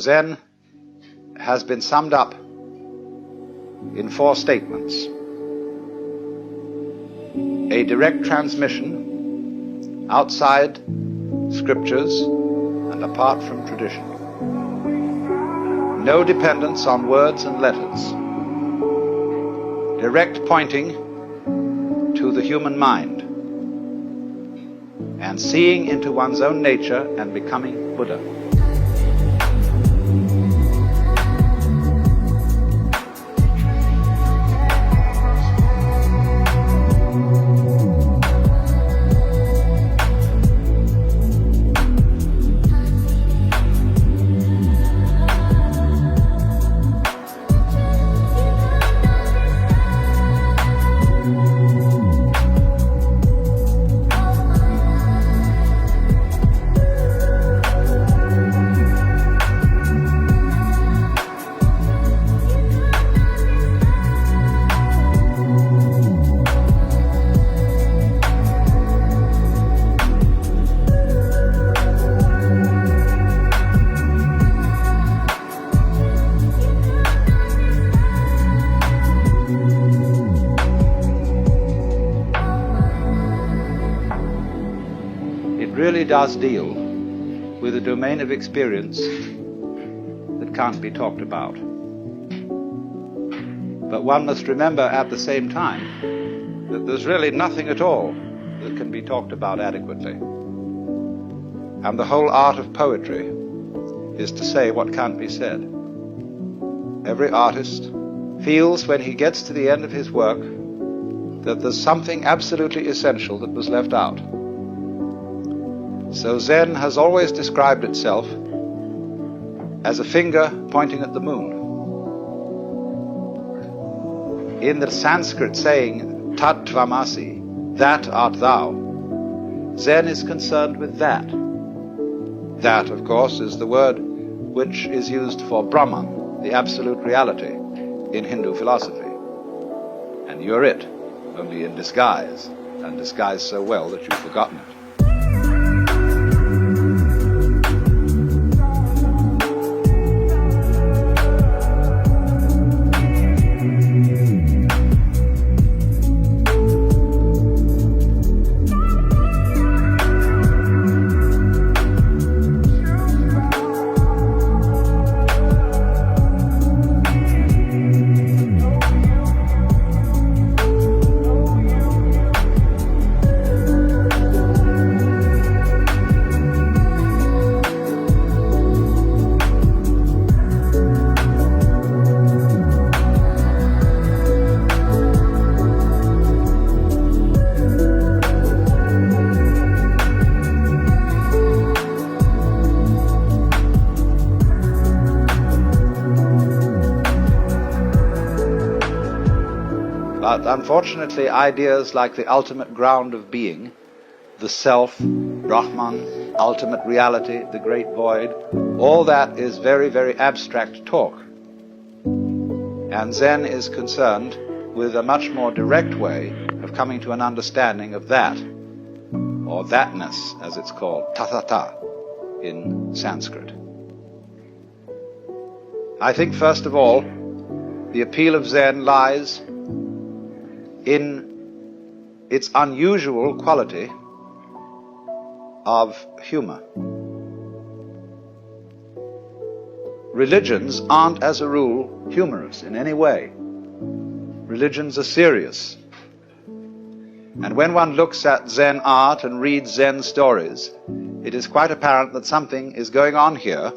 Zen has been summed up in 4 statements. A direct transmission outside scriptures and apart from tradition. No dependence on words and letters. Direct pointing to the human mind and seeing into one's own nature and becoming Buddha. It really does deal with a domain of experience that can't be talked about. But one must remember at the same time that there's really nothing at all that can be talked about adequately. And the whole art of poetry is to say what can't be said. Every artist feels when he gets to the end of his work that there's something absolutely essential that was left out. So Zen has always described itself as a finger pointing at the moon. In the Sanskrit saying, Tat Tvamasi, that art thou, Zen is concerned with that. That, of course, is the word which is used for Brahman, the absolute reality, in Hindu philosophy. And you're it, only in disguise, and disguised so well that you've forgotten it. But unfortunately, ideas like the ultimate ground of being, the self, Brahman, ultimate reality, the great void, all that is very, very abstract talk. And Zen is concerned with a much more direct way of coming to an understanding of that, or thatness, as it's called, tathata in Sanskrit. I think, first of all, the appeal of Zen lies in its unusual quality of humor. Religions aren't, as a rule, humorous in any way. Religions are serious. And when one looks at Zen art and reads Zen stories, it is quite apparent that something is going on here